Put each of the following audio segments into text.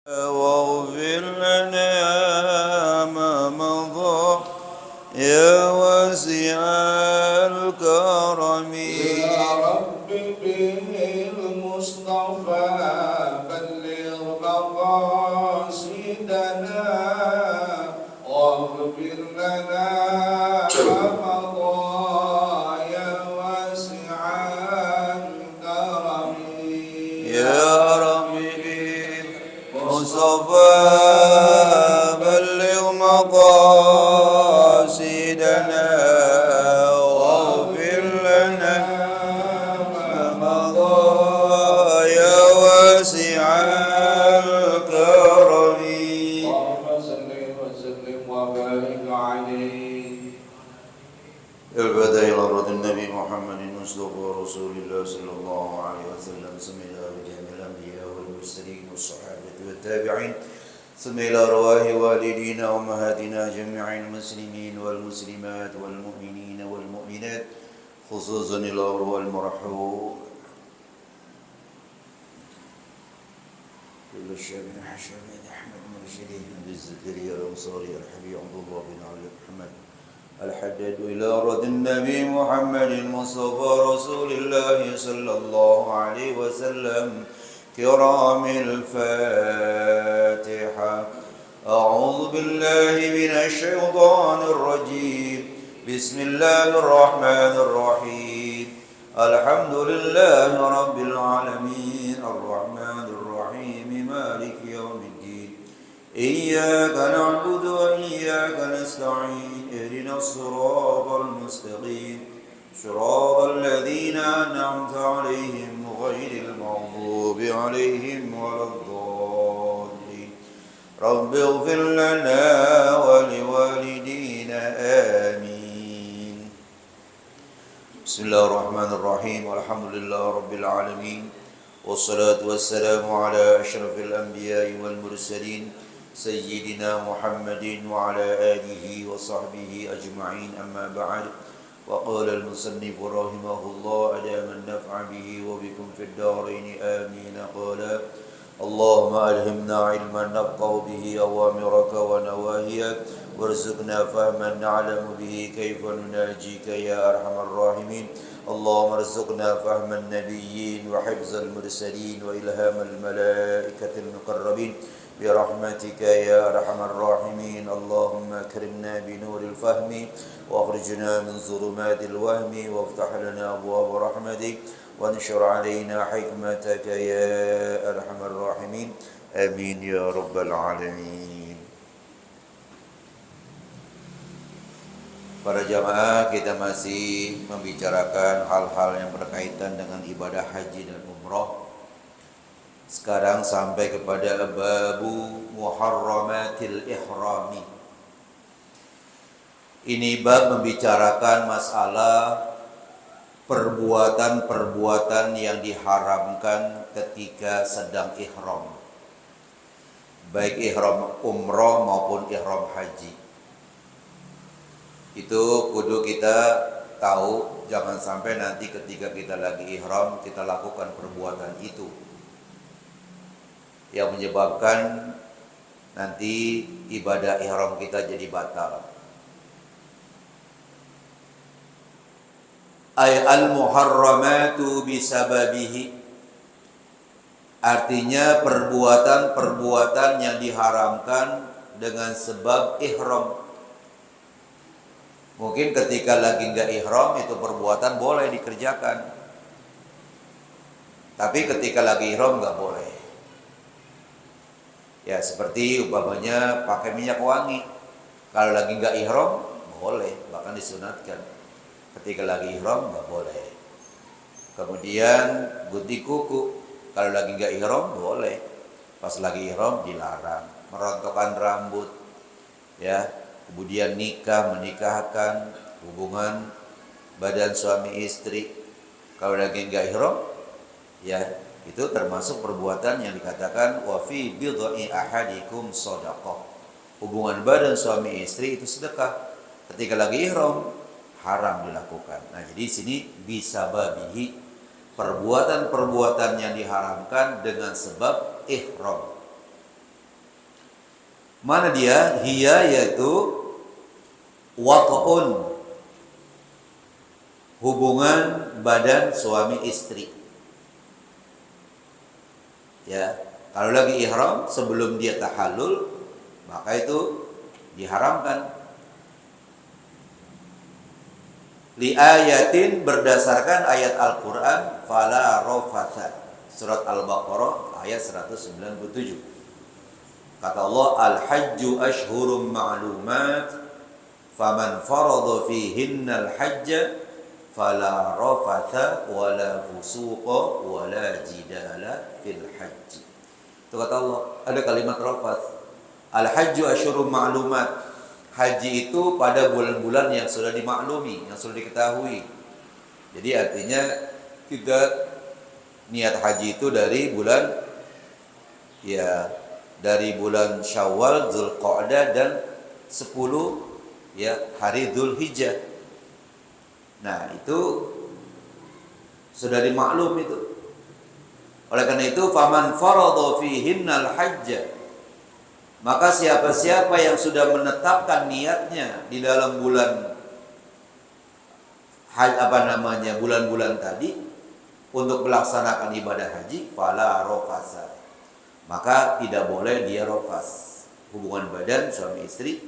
واغفر لنا ما مضى يا واسع الكرم يا رب بالمصطفى بلغ مقاصدنا واغفر لنا ما مضى يا واسع الكرم يا رب بالمصطفى بلغ مقاصدنا واغفر لنا ما مضى يا واسع الكرم. اللهم صل وسلم وبارك عليه. البدء إلى رد النبي محمد المصطفى رسول الله صلى الله عليه وسلم ثم إلى جميع الأنبياء والمرسلين والصحابة والتابعين ثم إلى أرواح والدينا وأمهاتنا جميع المسلمين والمسلمات والمؤمنين والمؤمنات خصوصا إلى أرواح المرحوم كل الشام حشمين أحمد مرشدين أبي زكريا الأنصاري الحبيب عبد الله بن علي محمد الحداد إلى رد النبي محمد المصطفى رسول الله صلى الله عليه وسلم كرام الفاتحة. أعوذ بالله من الشيطان الرجيم بسم الله الرحمن الرحيم الحمد لله رب العالمين الرحمن الرحيم مالك يوم الدين إياك نعبد وإياك نستعين اهدنا الصراط المستقيم صراط الذين أنعمت عليهم غير المغضوب عليهم ولا الضالين رب اغفر لنا ولوالدينا آمين. بسم الله الرحمن الرحيم والحمد لله رب العالمين والصلاة والسلام على أشرف الأنبياء والمرسلين سيدنا محمد وعلى آله وصحبه أجمعين أما بعد. وقال المصنف رحمه الله أدام النفع به وبكم في الدارين آمين. قال اللهم ألهمنا علما نفقه به أوامرك ونواهيك وارزقنا فهما نعلم به كيف نناجيك يا أرحم الراحمين. اللهم ارزقنا فهم النبيين وحفظ المرسلين وإلهام الملائكة المقربين برحمتك يا أرحم الراحمين. اللهم أكرمنا بنور الفهم وأخرجنا من ظلمات الوهم وافتح لنا أبواب رحمتك وانشر علينا حكمتك يا أرحم الراحمين آمين يا رب العالمين. Para jamaah, kita masih membicarakan hal-hal yang berkaitan dengan ibadah haji dan umrah. Sekarang sampai kepada babu muharramatil ihrami. Ini bab membicarakan masalah perbuatan-perbuatan yang diharamkan ketika sedang ihram, baik ihram umrah maupun ihram haji. Itu kudu kita tahu, jangan sampai nanti ketika kita lagi ihram kita lakukan perbuatan itu yang menyebabkan nanti ibadah ihram kita jadi batal. Ay al-muharramatu bisababihi, artinya perbuatan-perbuatan yang diharamkan dengan sebab ihram. Mungkin ketika lagi enggak ihram itu perbuatan boleh dikerjakan, tapi ketika lagi ihram enggak boleh. Ya seperti umpamanya pakai minyak wangi, kalau lagi enggak ihram boleh, bahkan disunatkan. Ketika lagi ihram enggak boleh. Kemudian gunting kuku, kalau lagi enggak ihram boleh, pas lagi ihram dilarang. Merontokkan rambut, ya. Kemudian menikahkan hubungan badan suami istri, kalau lagi enggak ihram, ya itu termasuk perbuatan yang dikatakan wa fi bid'i ahadikum shadaqah. Hubungan badan suami istri itu sedekah. Ketika lagi ihram haram dilakukan. Nah, jadi sini bisa babihi, perbuatan-perbuatan yang diharamkan dengan sebab ihram. Mana dia? Hiya yaitu wat'un, hubungan badan suami istri. Ya, kalau lagi ihram sebelum dia tahallul maka itu diharamkan. Li ayatin, berdasarkan ayat Al-Qur'an, fala rafatha. Surat Al-Baqarah ayat 197. Kata Allah, al-hajju ashhurum ma'lumat, faman farada fihinna al-hajja fala rafatha wala fusuqa wala jidala fil hajj. Itu kata Allah, ada kalimat rafath. Al-hajju ashhurum ma'lumat. Haji itu pada bulan-bulan yang sudah dimaklumi, yang sudah diketahui. Jadi artinya kita niat haji itu dari bulan, ya, dari bulan Syawal, Dzulqa'dah dan 10 ya hari Dzulhijjah. Nah, itu sudah dimaklum itu. Oleh karena itu, faman farada fihinnal hajja, maka siapa-siapa yang sudah menetapkan niatnya di dalam bulan bulan-bulan tadi untuk melaksanakan ibadah haji, fala rafasa, maka tidak boleh dia rafas, hubungan badan suami istri,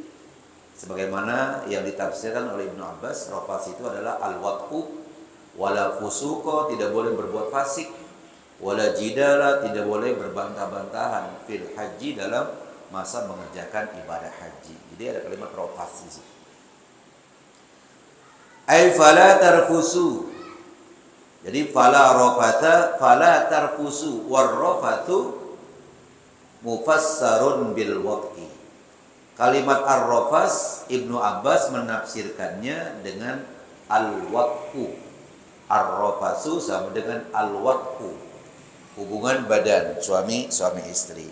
sebagaimana yang ditafsirkan oleh Ibnu Abbas. Rafas itu adalah al-wat'u wala fusuqa, tidak boleh berbuat fasik, wala jidala, tidak boleh berbantah-bantahan fil haji, dalam masa mengerjakan ibadah haji. Jadi ada kalimat rafas di situ. Ai fala tarfusu. Jadi fala rafatha fala tarfusu, war rafathu mufassarun bil waqi. Kalimat ar-rafas Ibnu Abbas menafsirkannya dengan al-waqu. Ar-rafasu sama dengan al-waqu, hubungan badan suami istri.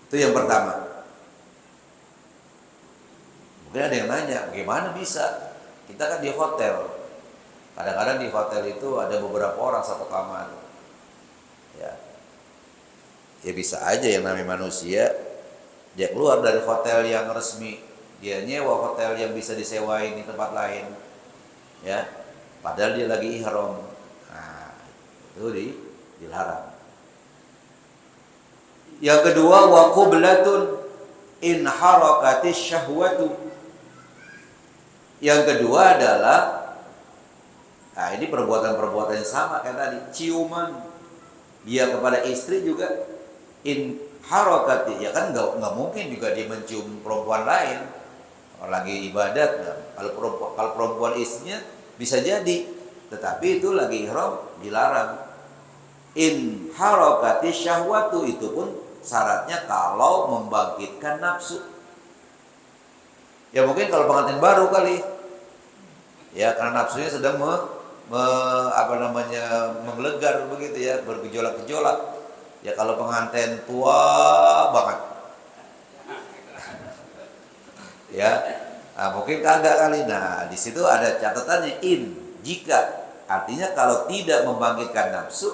Itu yang pertama. Mungkin ada yang nanya, bagaimana bisa? Kita kan di hotel. Kadang-kadang di hotel itu ada beberapa orang satu kamar. Ya. Ya bisa aja yang namanya manusia, dia keluar dari hotel yang resmi, dia nyewa hotel yang bisa disewain di tempat lain. Ya. Padahal dia lagi ihram. Nah, itu dilarang. Yang kedua, wa qublatun in harakatis syahwatu. Yang kedua adalah, nah ini perbuatan-perbuatan yang sama kayak tadi, ciuman dia kepada istri juga in harakati, ya kan nggak mungkin juga dia mencium perempuan lain lagi ibadat. Nah, kalau perempuan istrinya bisa jadi, tetapi itu lagi ihram dilarang. In harakati syahwatu, itu pun syaratnya kalau membangkitkan nafsu. Ya mungkin kalau pengantin baru kali, ya karena nafsunya sedang menggelegar begitu ya, bergejolak-gejolak. Ya kalau pengantin tua banget, ya mungkin kagak kali. Nah di situ ada catatannya in, jika, artinya kalau tidak membangkitkan nafsu,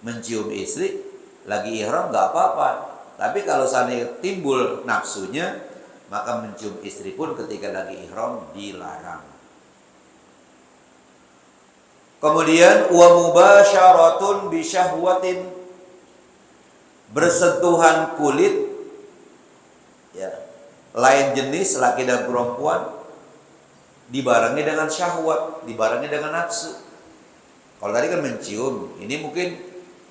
mencium istri lagi ihram nggak apa-apa. Tapi kalau seandainya timbul nafsunya, maka mencium istri pun ketika lagi ihram dilarang. Kemudian wa mubasyaratun bi syahwatin, bersentuhan kulit ya lain jenis laki dan perempuan dibarengi dengan syahwat, dibarengi dengan nafsu. Kalau tadi kan mencium, ini mungkin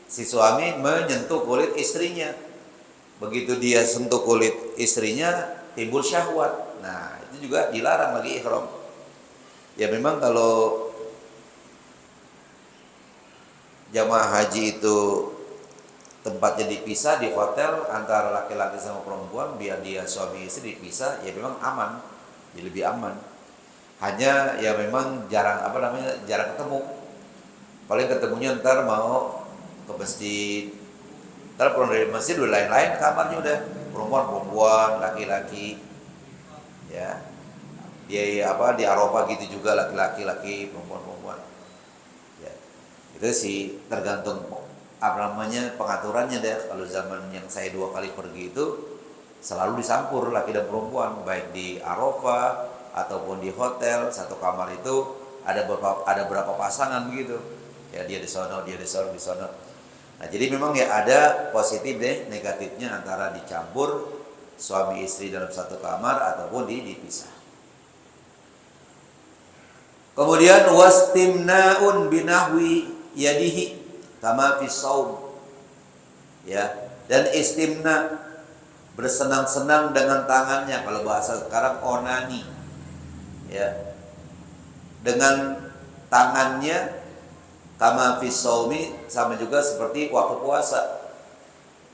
si suami menyentuh kulit istrinya. Begitu dia sentuh kulit istrinya, timbul syahwat. Nah, itu juga dilarang lagi ihram. Ya memang kalau jamaah haji itu tempatnya dipisah di hotel antara laki-laki sama perempuan, biar dia suami istri dipisah, ya memang aman, jadi lebih aman. Hanya ya memang jarang jarang ketemu. Paling ketemunya ntar mau ke masjid, ntar pulang dari masjid udah lain-lain kamarnya, udah perempuan, laki-laki. Ya, dia di Arafah gitu juga, laki-laki, perempuan. Ya, itu sih tergantung apa namanya pengaturannya deh. Kalau zaman yang saya 2 kali pergi itu selalu disampur laki dan perempuan, baik di Arafah ataupun di hotel. Satu kamar itu ada berapa pasangan begitu. Ya dia di sono, dia di sono, di sono. Nah, jadi memang ya ada positif deh, negatifnya antara dicampur suami istri dalam satu kamar ataupun dipisah. Kemudian wastimna'un binahwi yadihi kama fi shaum. Ya, dan istimna bersenang-senang dengan tangannya, kalau bahasa sekarang onani. Ya. Dengan tangannya kama fi shaumi, sama juga seperti waktu puasa.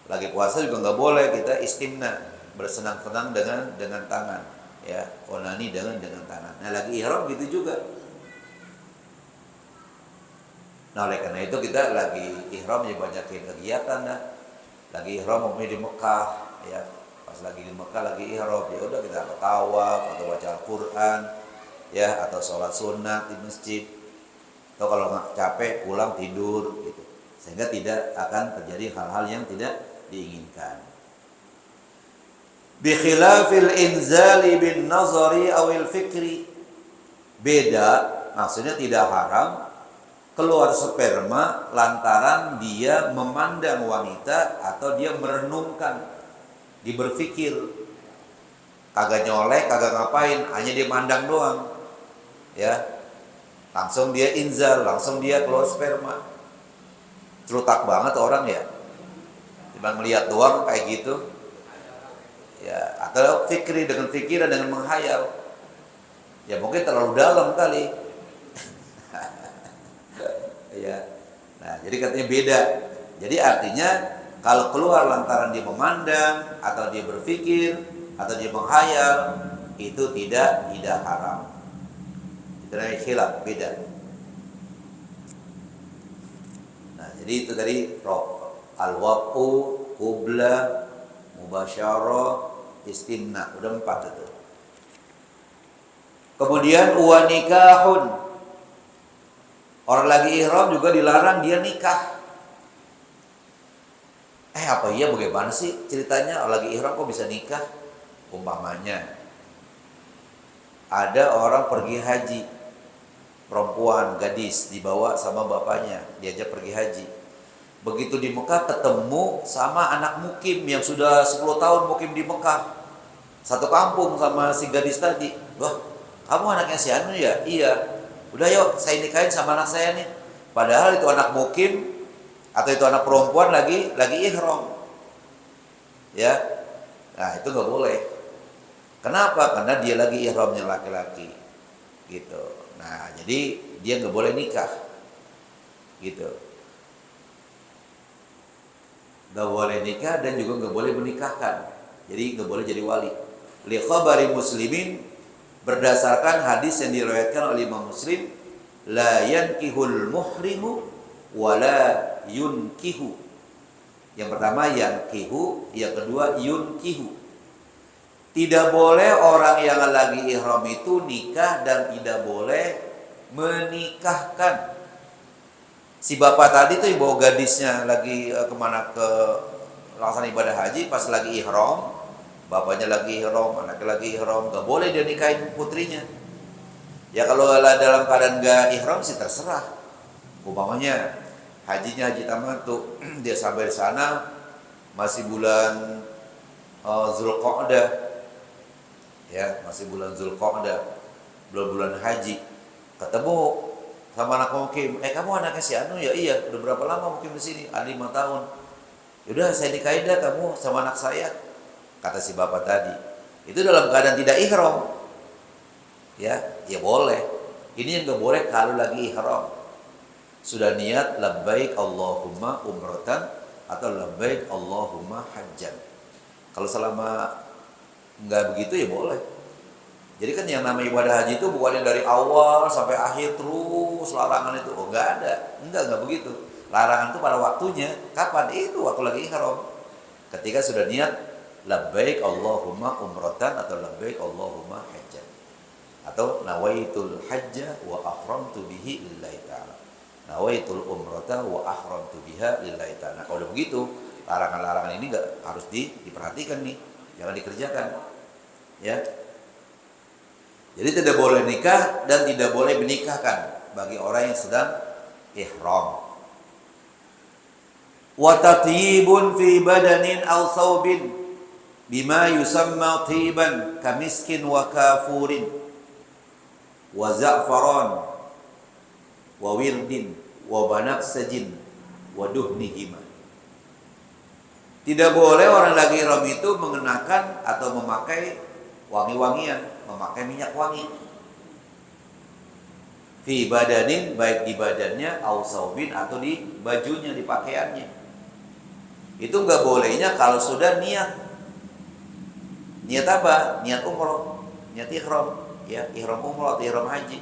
Lagi puasa juga nggak boleh kita istimna, bersenang-senang dengan tangan. Ya, onani dengan tangan. Nah, lagi ihram gitu juga. Nah, oleh karena itu kita lagi ihram ya banyakin kegiatan dah. Lagi ihram di Mekah, ya. Pas lagi di Mekah lagi ihram, ya udah kita tawaf atau baca Al-Qur'an, ya, atau sholat sunat di masjid. Atau kalau nggak capek pulang tidur gitu. Sehingga tidak akan terjadi hal-hal yang tidak diinginkan. Bi khilafil inzali bin nazari awil fikri. Beda, maksudnya tidak haram keluar sperma lantaran dia memandang wanita atau dia merenungkan, dia berpikir, kagak nyolek, kagak ngapain, hanya dia mandang doang, ya, langsung dia inzal, langsung dia keluar sperma. Cerutak banget orang ya, cuma melihat doang kayak gitu, ya, atau fikri, dengan pikiran, dengan menghayal, ya mungkin terlalu dalam kali. Ya. Nah, jadi katanya beda. Jadi artinya kalau keluar lantaran dia memandang atau dia berpikir atau dia menghayal, itu tidak haram. Itu namanya khilaf, beda. Nah, jadi itu tadi al-waqu, qubla, mubasyarah, istimna, udah 4 itu. Kemudian wa nikahun. Orang lagi ihram juga dilarang dia nikah. Apa iya, bagaimana sih ceritanya orang lagi ihram kok bisa nikah? Umpamanya ada orang pergi haji, perempuan, gadis, dibawa sama bapaknya, diajak pergi haji. Begitu di Mekah ketemu sama anak mukim yang sudah 10 tahun mukim di Mekah, satu kampung sama si gadis tadi. Wah, kamu anaknya si Anu ya? Iya. Udah yuk, saya nikahin sama anak saya nih. Padahal itu anak mukim atau itu anak perempuan lagi ihram. Ya. Nah, itu nggak boleh. Kenapa? Karena dia lagi ihramnya laki-laki. Gitu. Nah, jadi dia nggak boleh nikah. Gitu. Nggak boleh nikah dan juga nggak boleh menikahkan. Jadi nggak boleh jadi wali. Li khabari muslimin, berdasarkan hadis yang diriwayatkan oleh Imam Muslim, la yankihul muhrimu wala yunkihu. Yang pertama yankihu, yang kedua yunkihu. Tidak boleh orang yang lagi ihram itu nikah dan tidak boleh menikahkan. Si bapak tadi tuh yang bawa gadisnya lagi kemana, ke laksana ibadah haji, pas lagi ihram, bapaknya lagi ihram, anaknya lagi ihram, gak boleh dia nikahin putrinya. Ya kalau dalam keadaan gak ihram sih terserah. Umpamanya hajinya haji tamattu, dia sampai di sana masih bulan Zulqa'dah, ya masih bulan Zulqa'dah, bulan haji, ketemu sama anak mukim, kamu anaknya si Anu ya? Iya. Udah berapa lama mukim di sini? 5 tahun. Yaudah saya nikahin dah kamu sama anak saya, kata si bapak tadi. Itu dalam keadaan tidak ihram. Ya boleh. Ini yang nggak boleh kalau lagi ihram. Sudah niat labbaik Allahumma umratan atau labbaik Allahumma hajjan. Kalau selama nggak begitu ya boleh. Jadi kan yang namanya ibadah haji itu bukannya dari awal sampai akhir terus larangan itu. Oh, nggak ada. Enggak begitu. Larangan itu pada waktunya. Kapan? Itu waktu lagi ihram. Ketika sudah niat labbaik Allahumma umratan atau labbaik Allahumma hajjan, atau nawaitul hajja wa ahramtu bihi lillahi ta'ala. nawaitul umrata wa ahramtu biha lillahi ta'ala. Kalau udah begitu, larangan-larangan ini enggak harus diperhatikan nih, jangan dikerjakan. Ya. Jadi tidak boleh nikah dan tidak boleh menikahkan bagi orang yang sedang ihram. Wa tatyibun fi badanin aw thawbin bima yusamma tiban kamiskin wa kafurin wa za'faran wa wirdin wa banafsajin wa duhnihima. Tidak boleh orang lagi ihram itu mengenakan atau memakai wangi-wangian, memakai minyak wangi. Fi badanin, baik di badannya, au saubin, atau di bajunya, di pakaiannya. Itu nggak bolehnya kalau sudah niat. Niat apa? Niat umroh, niat ihram, ya ihram umroh atau ihram haji.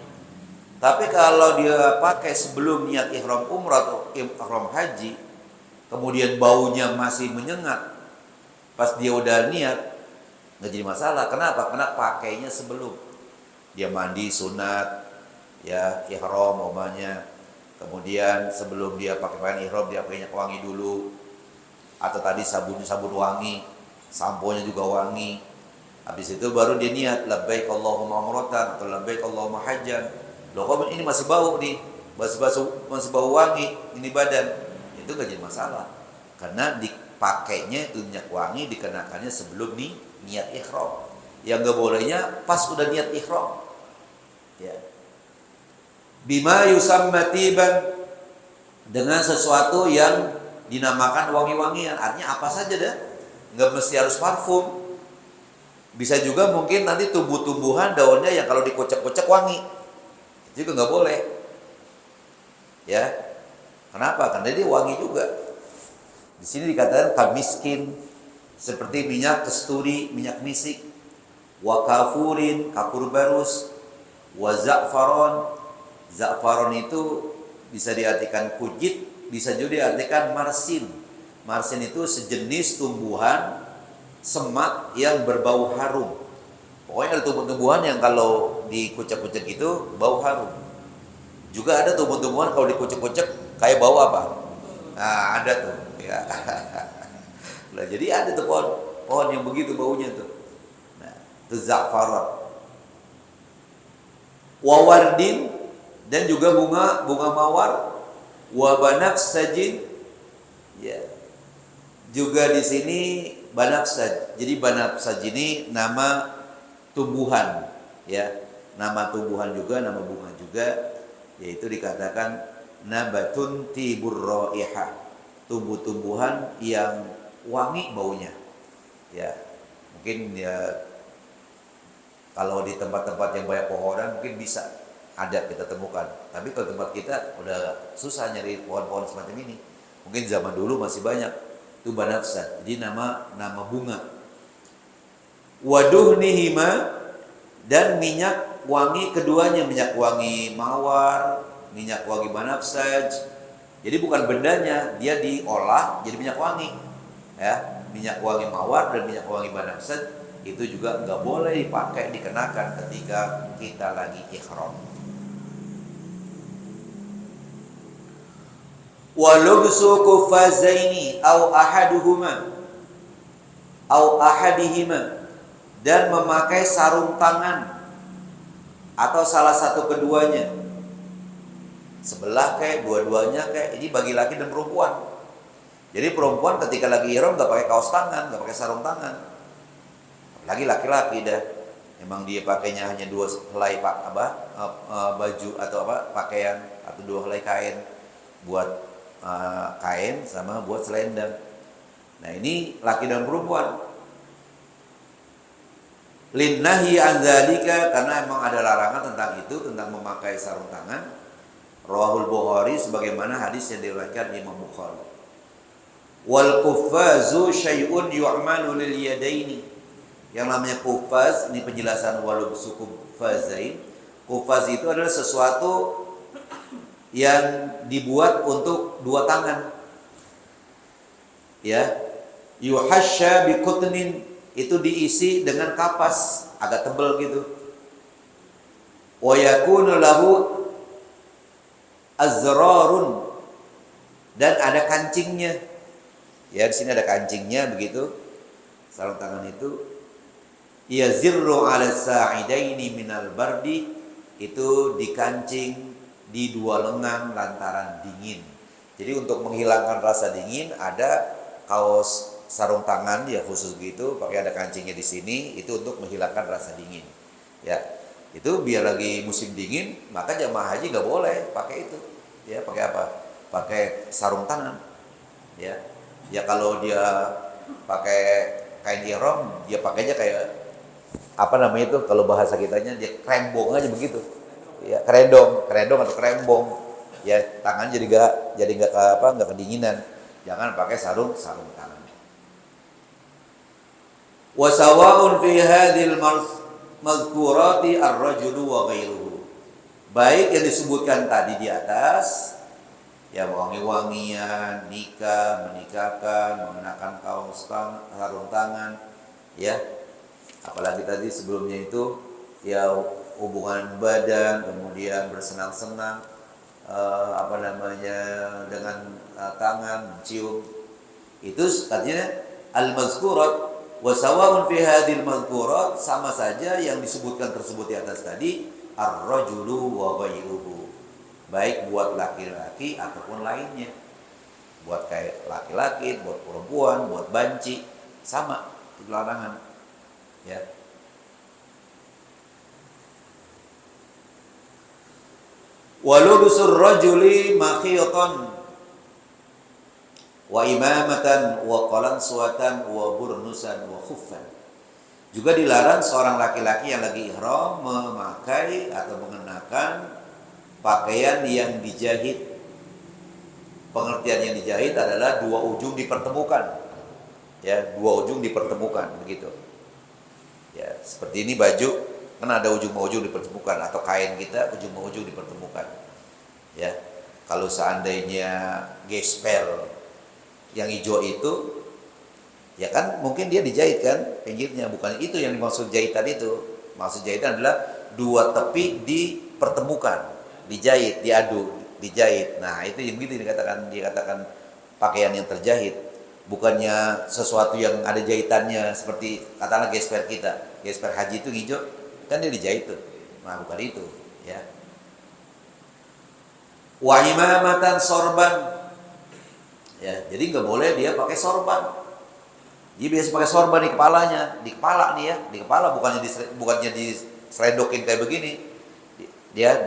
Tapi kalau dia pakai sebelum niat ihram umroh atau ihram haji, kemudian baunya masih menyengat, pas dia udah niat, nggak jadi masalah. Kenapa? Karena pakainya sebelum dia mandi sunat, ya ihram umpamanya, kemudian sebelum dia pakai pakaian ihram dia pakai minyak wangi dulu, atau tadi sabun wangi, sampo-nya juga wangi. Habis itu baru dia niat labbaik Allahumma umratan atau labbaik Allahumma hajjan. Loh kok ini masih bau nih, masih bau wangi ini badan, itu nggak jadi masalah karena dipakainya itu minyak wangi, dikenakannya sebelum nih niat ihram. Yang nggak bolehnya pas udah niat ihram, ya. Bima yusamma tiban, dengan sesuatu yang dinamakan wangi-wangian. Artinya apa saja dah, nggak mesti harus parfum. Bisa juga mungkin nanti tumbuh-tumbuhan daunnya yang kalau dikocek-kocek wangi, itu juga nggak boleh. Ya, kenapa? Karena dia wangi juga. Di sini dikatakan kamiskin, seperti minyak kasturi, minyak misik, wa kafurin, kapur barus, wa za'faron. Za'faron itu bisa diartikan kujit, bisa juga diartikan marsin. Marsin itu sejenis tumbuhan semak yang berbau harum. Pokoknya ada tumbuh-tumbuhan yang kalau dikucek-kucek itu bau harum. Juga ada tumbuh-tumbuhan kalau dikucek-kucek kayak bau apa? Nah, ada tuh. Ya. Nah, jadi ada tuh pohon yang begitu baunya tuh. Nah, itu za'faron. Wawardin, dan juga bunga mawar, wa banafsajin, ya. Juga di sini banafsaj. Jadi banafsaj ini nama tumbuhan, ya. Nama tumbuhan juga, nama bunga juga, yaitu dikatakan nabatun tibur raihah. Tumbuh-tumbuhan yang wangi baunya. Ya. Mungkin ya kalau di tempat-tempat yang banyak pohonan mungkin bisa ada kita temukan. Tapi kalau tempat kita udah susah nyari pohon-pohon semacam ini. Mungkin zaman dulu masih banyak. Itu banafsaj. Jadi nama bunga. Waduhnihima, dan minyak wangi keduanya, minyak wangi mawar, minyak wangi banafsaj. Jadi bukan bendanya, dia diolah jadi minyak wangi. Ya, minyak wangi mawar dan minyak wangi banafsaj itu juga nggak boleh dipakai, dikenakan ketika kita lagi ihram. Walubsu kufazaini au ahadihima, dan memakai sarung tangan atau salah satu keduanya, sebelah kayak dua-duanya kayak. Ini bagi laki dan perempuan. Jadi perempuan ketika lagi ihram nggak pakai kaos tangan, nggak pakai sarung tangan. Lagi laki-laki dah, memang dia pakainya hanya dua helai baju atau pakaian, atau dua helai kain buat kain sama buat selendang. Nah ini laki dan perempuan. Linnahi an dzalika, karena emang ada larangan tentang itu, tentang memakai sarung tangan. Rawahul Bukhari, sebagaimana hadis yang diriwayatkan Imam Bukhari. Wal quffazu syai'un yu'malu lil yadaini. Yang namanya qufaz, ini penjelasan walubsu quffazain. Qufaz itu adalah sesuatu yang dibuat untuk dua tangan. Ya. Yuhasya biqutnin, itu diisi dengan kapas agak tebal gitu. Wa yakunu lahu azrarun, dan ada kancingnya. Ya, di sini ada kancingnya begitu. Sarung tangan itu yazirru 'ala sa'idaini minal bardi, itu dikancing di dua lengan lantaran dingin. Jadi untuk menghilangkan rasa dingin ada kaos sarung tangan ya khusus gitu, pakai ada kancingnya di sini, itu untuk menghilangkan rasa dingin. Ya, itu biar lagi musim dingin, maka jamaah haji nggak boleh pakai itu. Ya, pakai apa? Pakai sarung tangan. Ya, ya kalau dia pakai kain ihram, dia pakainya kayak apa namanya itu kalau bahasa kitanya dia krembong aja begitu. Ya, kerendong atau krembong. Ya, tangan jadi nggak kedinginan. Jangan pakai sarung tangan. Wa sawa'un fi hadhil mazkurati ar-rajulu wa ghairuhu. Baik yang disebutkan tadi di atas, ya wangi-wangian, nikah, menikahkan, mengenakan kaos sarung tangan, ya. Apalagi tadi sebelumnya itu ya hubungan badan, kemudian bersenang-senang, dengan tangan, mencium. Itu katanya al-mazkurat wa sawa'un fi hadhil mazkurat, sama saja yang disebutkan tersebut di atas tadi ar-rajulu wa ghairuhu. Baik buat laki-laki ataupun lainnya. Buat kayak laki-laki, buat perempuan, buat banci, sama itu larangan. Ya. Walubusur rajuli makhiyatan wa imamatan wa qalansuatan wa burnusan wa khuffan. Juga dilarang seorang laki-laki yang lagi ihram memakai atau mengenakan pakaian yang dijahit. Pengertian yang dijahit adalah dua ujung dipertemukan. Ya, dua ujung dipertemukan begitu. Ya, seperti ini baju kan ada ujung-ujung dipertemukan, atau kain kita ujung-ujung dipertemukan. Ya. Kalau seandainya gesper yang hijau itu, ya kan mungkin dia dijahit kan pinggirnya, bukan itu yang dimaksud jahitan itu. Maksud jahitan adalah dua tepi dipertemukan, dijahit, diadu, dijahit. Nah, itu yang begitu dikatakan pakaian yang terjahit. Bukannya sesuatu yang ada jahitannya seperti katakanlah gesper kita. Gesper haji itu hijau, kan dia dijahit tuh. Nah, bukan itu, ya. Wa imamatan sorban. Ya, jadi nggak boleh dia pakai sorban. Dia biasa pakai sorban di kepalanya, di kepala nih ya, di kepala bukannya diseredokin kayak begini. Dia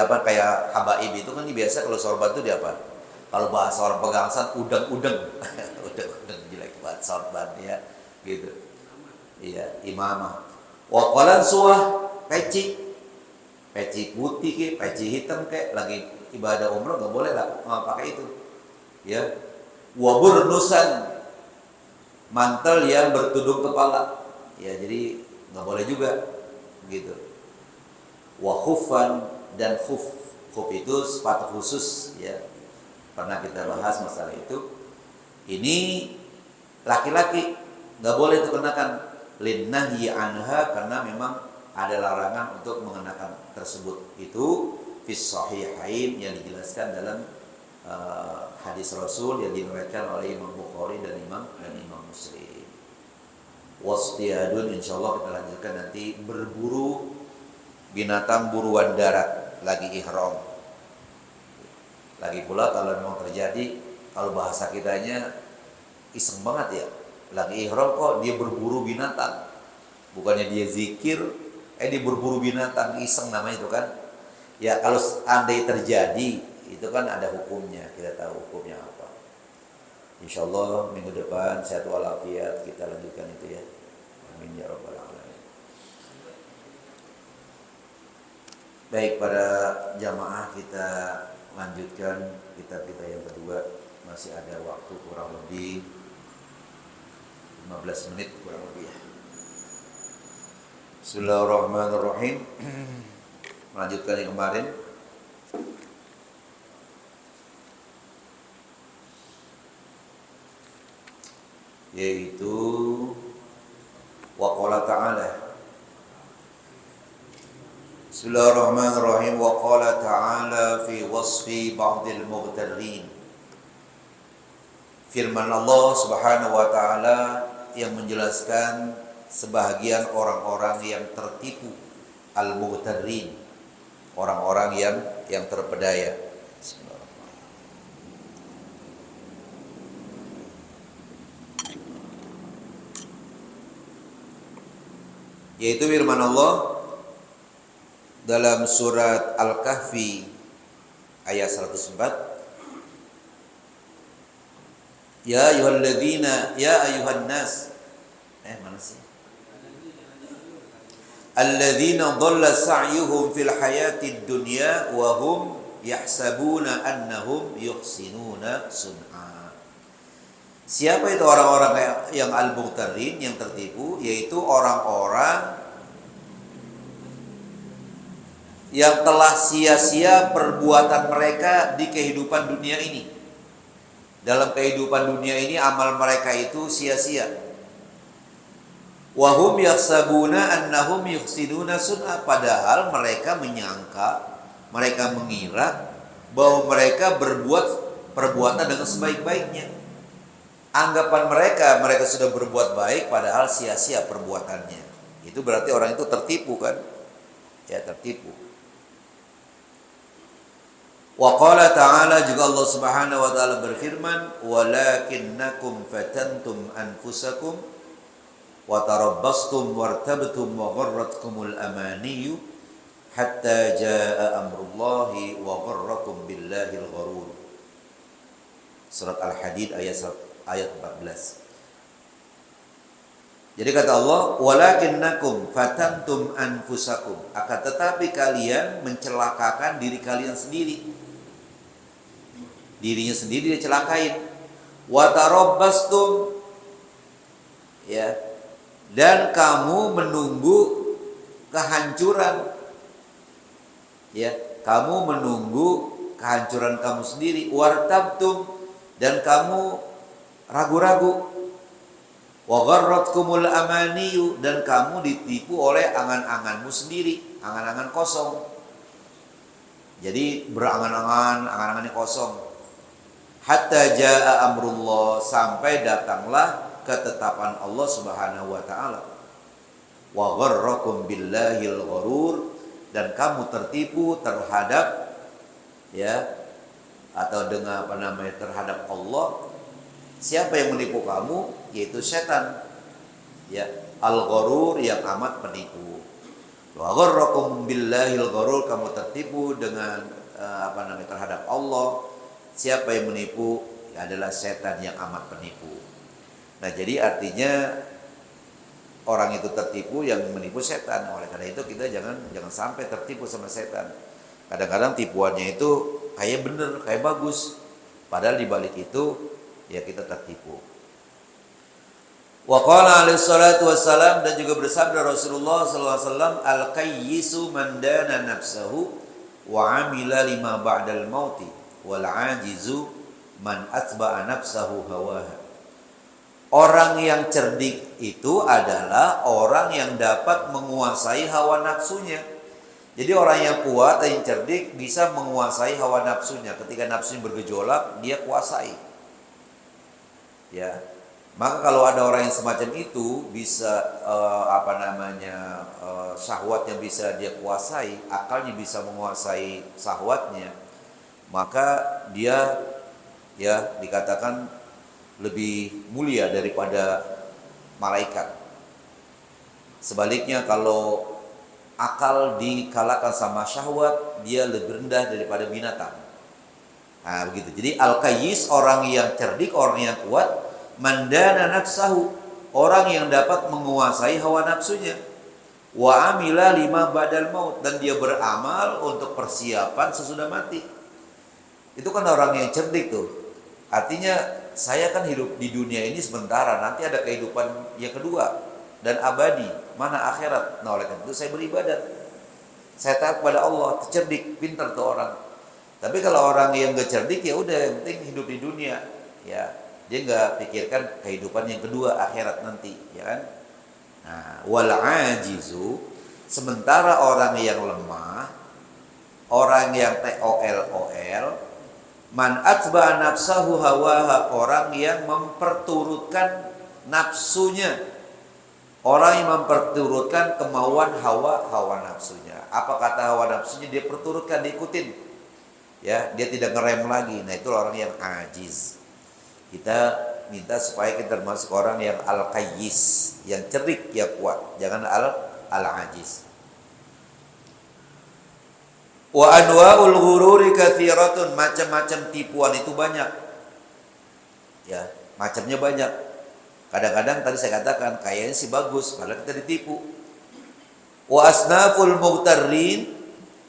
apa kayak habaib itu kan biasa kalau sorban itu dia apa? Kalau bahasa orang Pegangsaan udeng-udeng. Udeng-udeng jelek banget sorban ya, gitu. Iya, imamah. Wa qalansuah, peci. Peci putih ke, peci hitam ke, lagi ibadah umroh nggak boleh lah pakai itu. Ya. Wa burnusan, mantel yang bertudung kepala. Ya, jadi nggak boleh juga gitu. Wa khuffan, dan khuf. Khuf itu sepatu khusus ya. Pernah kita bahas masalah itu. Ini laki-laki nggak boleh itu kenakan linnahyi anha, karena memang ada larangan untuk mengenakan tersebut. Itu fis sahihain, yang dijelaskan dalam hadis Rasul yang diriwayatkan oleh Imam Bukhari dan Imam Muslim. Wasdiyadun, insyaallah kita lanjutkan nanti berburu binatang buruan darat lagi ihram. Lagi pula kalau memang terjadi, kalau bahasa kitanya iseng banget ya, lagi ihram kok dia berburu binatang, bukannya dia zikir, dia berburu binatang, iseng namanya itu kan. Ya kalau andai terjadi itu kan ada hukumnya, kita tahu hukumnya apa. Insyaallah minggu depan sehat walafiat kita lanjutkan itu ya. Amin ya rabbal alamin. Baik, pada jamaah kita lanjutkan kitab kita yang kedua. Masih ada waktu kurang lebih 15 menit kurang lebih ya. Bismillahirrahmanirrahim. Melanjutkan yang kemarin. Yaitu wa qala ta'ala, Bismillahirrahmanirrahim. Wa qala ta'ala fi wasfi ba'dil mughtarrin. Firman Allah Subhanahu wa taala yang menjelaskan sebahagian orang-orang yang tertipu, al-mughtarrin, orang-orang yang terpedaya. Yaitu firman Allah dalam surat Al-Kahfi ayat 104. Ya ayuhan nas. Mana sih? Alladzina dhalla sa'yuhum fil hayatid dunya wa hum yahsabuna annahum yuhsinuna sun'a. Siapa itu orang-orang yang al-mughtarrin, yang tertipu? Yaitu orang-orang yang telah sia-sia perbuatan mereka di kehidupan dunia ini. Dalam kehidupan dunia ini amal mereka itu sia-sia. Wa hum yahsabuna annahum yuhsinuna sun'a, padahal mereka menyangka, mereka mengira bahwa mereka berbuat perbuatan dengan sebaik-baiknya. Anggapan mereka sudah berbuat baik padahal sia-sia perbuatannya. Itu berarti orang itu tertipu kan? Ya, tertipu. Wa qala ta'ala, juga Allah Subhanahu wa taala berfirman, walakinnakum fatantum anfusakum wa tarabbastum wartabtum wa gharratkumul amaniyu hatta jaa amrullahi wa gharrakum billahil gharur. Surat Al-Hadid ayat 14. Jadi kata Allah, walakinnakum fatantum anfusakum, akan tetapi kalian mencelakakan diri kalian sendiri. Dirinya sendiri dicelakain. Wa tarabbastum, ya, dan kamu menunggu kehancuran. Ya, kamu menunggu kehancuran kamu sendiri. Wartabtum, dan kamu ragu-ragu. Wa gharratkumul amaniyu, dan kamu ditipu oleh angan-anganmu sendiri, angan-angan kosong. Jadi berangan-angan, angan-angannya kosong. Hatta jaa amrullah, sampai datanglah ketetapan Allah Subhanahu wa taala. Wa gharrakum billahil gharur, dan kamu tertipu terhadap, ya, atau dengan terhadap Allah. Siapa yang menipu kamu? Yaitu setan. Ya, al-gharur, yang amat penipu. Wa gharrakum billahil gharur, kamu tertipu dengan terhadap Allah. Siapa yang menipu? Ya, adalah setan yang amat penipu. Nah, jadi artinya orang itu tertipu, yang menipu setan. Oleh karena itu kita jangan sampai tertipu sama setan. Kadang-kadang tipuannya itu kayak bener, kayak bagus, padahal di balik itu ya kita tertipu. Wa qala alaihi salatu wassalam, dan juga bersabda Rasulullah sallallahu alaihi wasallam, al-qayyisu man dana nafsahu wa amila lima ba'dal mauti wal ajizu man atba'a nafsahu hawaha. Orang yang cerdik itu adalah orang yang dapat menguasai hawa nafsunya. Jadi orang yang kuat dan yang cerdik bisa menguasai hawa nafsunya. Ketika nafsunya bergejolak, dia kuasai. Ya, maka kalau ada orang yang semacam itu bisa syahwatnya bisa dia kuasai, akalnya bisa menguasai syahwatnya, maka dia, ya, dikatakan lebih mulia daripada malaikat. Sebaliknya kalau akal dikalahkan sama syahwat, dia lebih rendah daripada binatang. Nah, begitu. Jadi al-qayyis, orang yang cerdik, orang yang kuat, mandana nafsahu, orang yang dapat menguasai hawa nafsunya. Wa amila lima ba'dal maut, dan dia beramal untuk persiapan sesudah mati. Itu kan orang yang cerdik tuh. Artinya saya kan hidup di dunia ini sementara, nanti ada kehidupan yang kedua dan abadi, mana akhirat. Nah, oleh karena itu saya beribadat, saya taat kepada Allah. Cerdik, pintar tuh orang. Tapi kalau orang yang gak cerdik, ya udah, yang penting hidup di dunia, ya, dia nggak pikirkan kehidupan yang kedua, akhirat nanti, ya kan. Nah, wal ajizu, Sementara orang yang lemah, orang yang tol, man atba'a nafsahu hawaha, orang yang memperturutkan nafsunya, orang yang memperturutkan kemauan hawa nafsunya. Apa kata hawa nafsunya? Dia perturutkan, diikutin. Ya, dia tidak ngerem lagi. Nah, itu orang yang ajiz. Kita minta supaya kita termasuk orang yang al-qayyis, yang cerik, yang kuat. Jangan al-ajiz. Wa anwa'ul ghururi katsiratun, macam-macam tipuan itu banyak. Ya, macamnya banyak. Kadang-kadang tadi saya katakan kayaknya sih bagus, padahal kita ditipu. Wa asnaful mughtarrin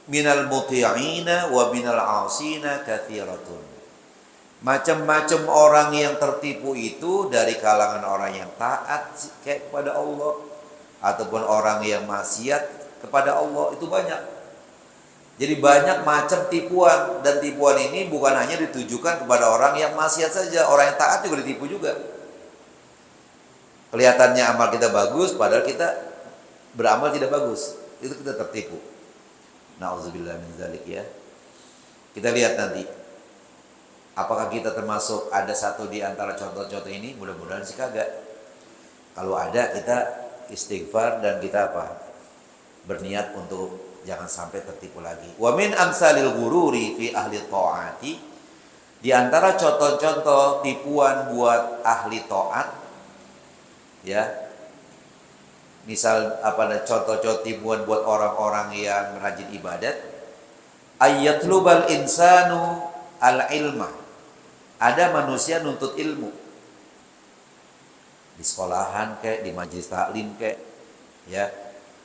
minal muti'ina wa minal 'asina katsiratun. Macam-macam orang yang tertipu itu dari kalangan orang yang taat kepada Allah ataupun orang yang maksiat kepada Allah, itu banyak. Jadi banyak macam tipuan, dan tipuan ini bukan hanya ditujukan kepada orang yang maksiat saja, orang yang taat juga ditipu juga. Kelihatannya amal kita bagus, padahal kita beramal tidak bagus, itu kita tertipu. Nauzubillah min dzalik ya. Kita lihat nanti, apakah kita termasuk ada satu di antara contoh-contoh ini? Mudah-mudahan sih kagak. Kalau ada, kita istighfar dan kita berniat untuk jangan sampai tertipu lagi. Wa min amsalil ghururi fi ahli taati, di antara contoh-contoh tipuan buat ahli taat, ya. Misal contoh-contoh tipuan buat orang-orang yang rajin ibadat. Ayatlubal insanu al-ilma. Ada manusia nuntut ilmu. Di sekolahan kayak di majelis taklim kayak, ya.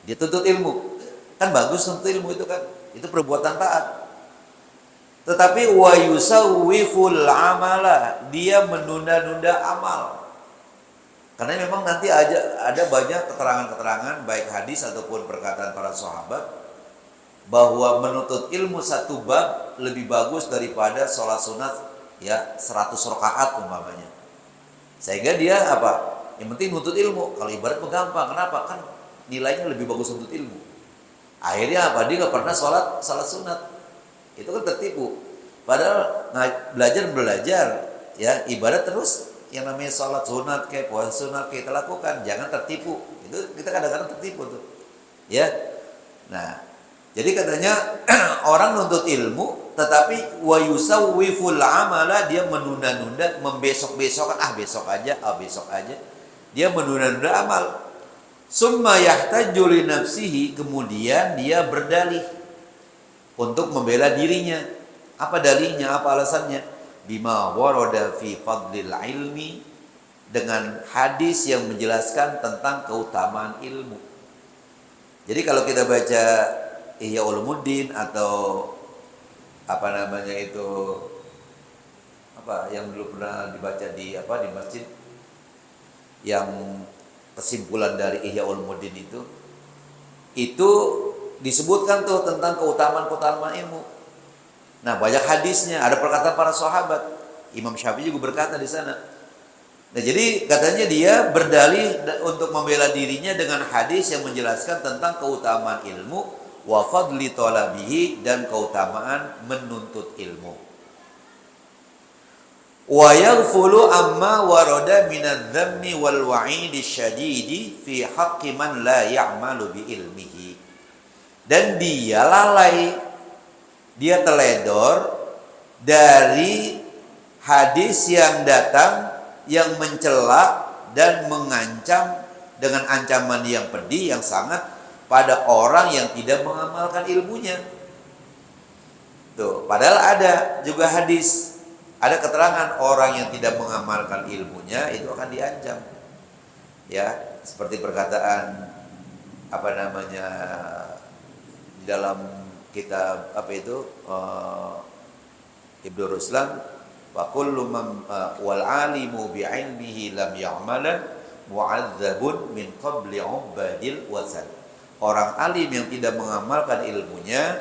Dia tuntut ilmu. Kan bagus nuntut ilmu itu kan. Itu perbuatan taat. Tetapi wa yusawwiful amala, dia menunda-nunda amal. Karena memang nanti ada banyak keterangan-keterangan baik hadis ataupun perkataan para sahabat bahwa menuntut ilmu satu bab lebih bagus daripada sholat sunat ya 100 rakaat umpamanya. Sehingga dia yang penting nuntut ilmu. Kalau ibarat gampang, kenapa? Kan nilainya lebih bagus nuntut ilmu. Akhirnya dia nggak pernah sholat sunat. Itu kan tertipu. Padahal belajar ya ibadat terus, yang namanya sholat sunat kayak puasa sunat kayak kita lakukan, jangan tertipu. Itu kita kadang-kadang tertipu tuh, ya. Nah, jadi katanya orang nuntut ilmu, tetapi wa yusawwiful amala, dia menunda-nunda, membesok-besokkan, besok aja. Dia menunda-nunda amal. Summa yahtaju li nafsihi, kemudian dia berdalih untuk membela dirinya. Apa dalihnya? Apa alasannya? Bima warada fi fadlil ilmi, dengan hadis yang menjelaskan tentang keutamaan ilmu. Jadi kalau kita baca Ihya Ulumuddin atau yang dulu pernah dibaca di masjid, yang kesimpulan dari Ihya Ulumuddin itu disebutkan tuh tentang keutamaan ilmu. Nah, banyak hadisnya, ada perkataan para sahabat. Imam Syafi'i juga berkata di sana. Nah, jadi katanya dia berdalih untuk membela dirinya dengan hadis yang menjelaskan tentang keutamaan ilmu, wa fadli talabihi, dan keutamaan menuntut ilmu. Wa yaghfulu amma warada minadh-dhammi wal wa'idi syadidi fi haqqi man la ya'malu bi ilmihi. Dan dia lalai, dia teledor dari hadis yang datang yang mencela dan mengancam dengan ancaman yang pedih yang sangat pada orang yang tidak mengamalkan ilmunya. Tuh, padahal ada juga hadis, ada keterangan orang yang tidak mengamalkan ilmunya itu akan diancam. Ya, seperti perkataan di dalam kitab Ibnu Ruslan, wa kullu man wal alimu bi ilmihi lam ya'malan mu'adzabun min qabli ubadil wasan. Orang alim yang tidak mengamalkan ilmunya,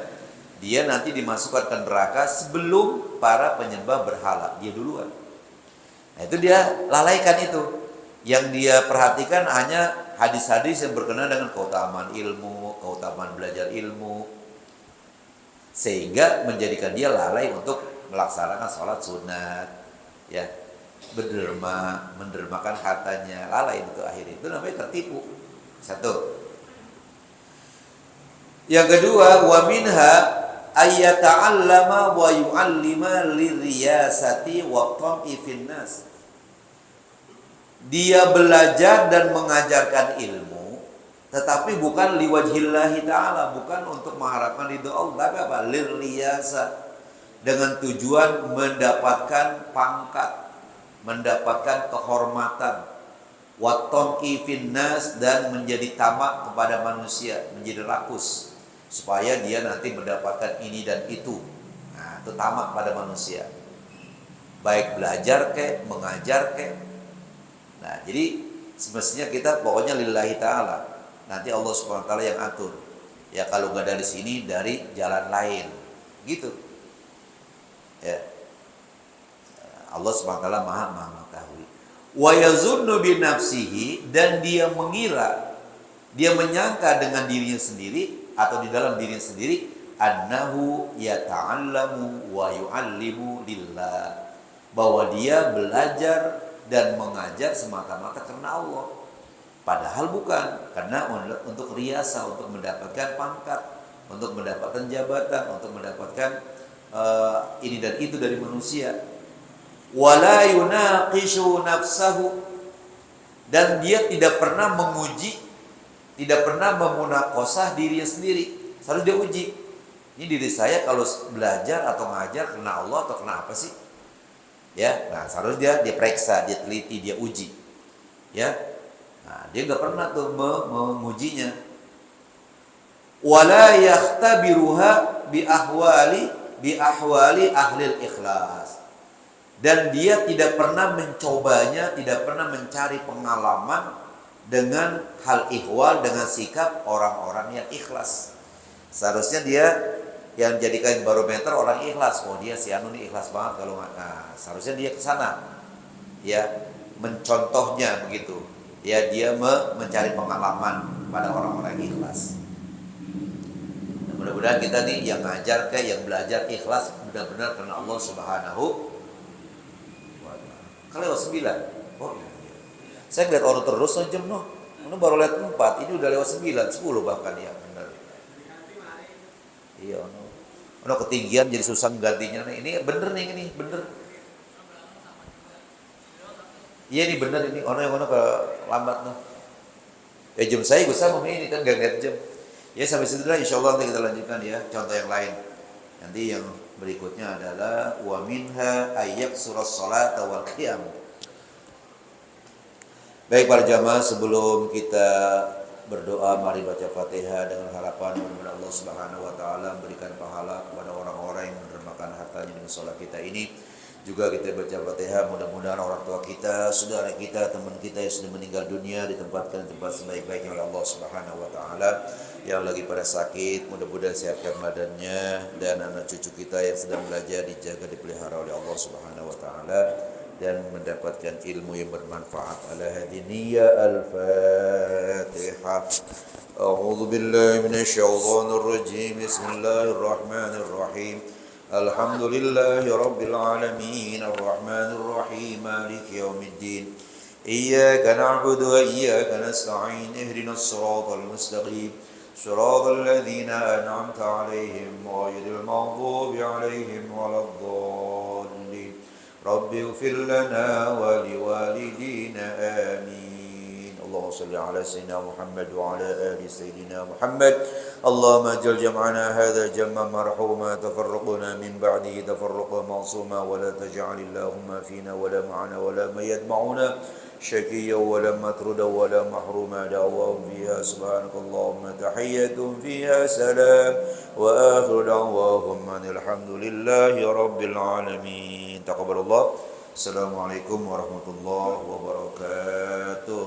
dia nanti dimasukkan ke neraka sebelum para penyembah berhala, dia duluan. Nah, itu dia lalaikan itu. Yang dia perhatikan hanya hadis-hadis yang berkenaan dengan keutamaan ilmu, keutamaan belajar ilmu, sehingga menjadikan dia lalai untuk melaksanakan sholat sunat, ya, mendermakan hartanya, lalai itu akhirnya, itu namanya tertipu. Satu. Yang kedua, wa minha ayyata'allama wa yu'allima liriyasati wa tam'i fin nas. Dia belajar dan mengajarkan ilmu, tetapi bukan liwajhillahi ta'ala, bukan untuk mengharapkan ridho Allah, tapi apa? Liriyasa, dengan tujuan mendapatkan pangkat, mendapatkan kehormatan, wa tam'i fin nas, dan menjadi tamak kepada manusia, menjadi rakus, supaya dia nanti mendapatkan ini dan itu. Nah, itu tamak pada manusia, baik belajar ke, mengajar ke. Nah, jadi semestinya kita pokoknya lillahi ta'ala. Nanti Allah subhanahu wa ta'ala yang atur. Ya, kalau nggak dari sini, dari jalan lain. Gitu. Ya. Allah subhanahu wa ta'ala maha mengetahui. Wa yazunnu bi nafsihi, dan dia mengira, dia menyangka dengan dirinya sendiri atau di dalam dirinya sendiri, annahu yata'allamu wa yu'allimu lillah, bahwa dia belajar dan mengajar semata-mata karena Allah. Padahal bukan, karena untuk riasa, untuk mendapatkan pangkat, untuk mendapatkan jabatan, untuk mendapatkan ini dan itu dari manusia. Wala yunaqishu nafsahu, dan dia tidak pernah menguji, tidak pernah memunakosah dirinya sendiri. Selalu dia uji, ini diri saya kalau belajar atau mengajar karena Allah atau karena apa sih? Ya, nah seharusnya dia periksa, dia teliti, dia uji, ya. Nah, dia nggak pernah tuh mengujinya. Wala yahtabiruha bi ahwali ahli ikhlas, dan dia tidak pernah mencobanya, tidak pernah mencari pengalaman dengan hal ihwal, dengan sikap orang-orang yang ikhlas. Seharusnya dia yang jadikan barometer orang ikhlas. Oh, dia si anu nih ikhlas banget kalau nggak. Nah, seharusnya dia ke sana, ya, mencontohnya begitu. Ya, dia mencari pengalaman pada orang-orang ikhlas. Nah, mudah-mudahan kita nih yang ngajar yang belajar ikhlas benar-benar karena Allah Subhanahu wa ta'ala. Kalau lewat 9. Oh, saya lihat orang terus jam noh. Ini baru lihat 4, ini udah lewat 9, 10 bahkan ya, benar. Iya, ono ketinggian jadi susah gantinya nih. Ini bener nih, ini bener. Iya nih bener ini. Ono yang ke lambat noh. Ya jam saya gue sama ini kan gak lihat jam. Ya sampai situ lah, insyaallah nanti kita lanjutkan ya contoh yang lain. Nanti yang berikutnya adalah wa minha ayyak surah salat wal qiyam. Baik para jamaah, sebelum kita berdoa, mari baca Fatihah dengan harapan mudah-mudahan Allah Subhanahu wa taala memberikan pahala kepada orang-orang yang mendermakan hartanya dengan sholat kita ini. Juga kita baca Fatihah, mudah-mudahan orang tua kita, saudara kita, teman kita yang sudah meninggal dunia ditempatkan di tempat sebaik-baiknya oleh Allah Subhanahu wa taala. Yang lagi pada sakit, mudah-mudahan sehatkan badannya, dan anak cucu kita yang sedang belajar dijaga, dipelihara oleh Allah Subhanahu wa taala, dan mendapatkan ilmu yang bermanfaat. Ala hadiniya al-Fatihah. A'udzu billahi minasyaitonir rajim. Bismillahirrahmanirrahim. Alhamdulillahi rabbil alamin, arrahmanir rahim, maliki yaumiddin. Iyyaka na'budu wa iyyaka nasta'in. Ihdinas siratal mustaqim. Siratal ladzina an'amta 'alaihim ghairil maghdubi 'alaihim waladdallin. Rabbi ighfir lana wa liwalidina amin. Allahumma shalli ala sayyidina Muhammad wa ala ali sayyidina Muhammad. Allahumma aj'al jam'ana hadha jam'an marhuma, tafarraquna min ba'dihi tafarruqan ma'suma, wa la taj'al Allahumma fina wa la ma'ana wa la yadma'una شقيا ولا مطردا ولا محروما. دعواهم فيها سبحانك اللهم، تحية فيها سلام، وآخر دعواهم أن الحمد لله رب العالمين. تقبل الله. السلام عليكم ورحمة الله وبركاته.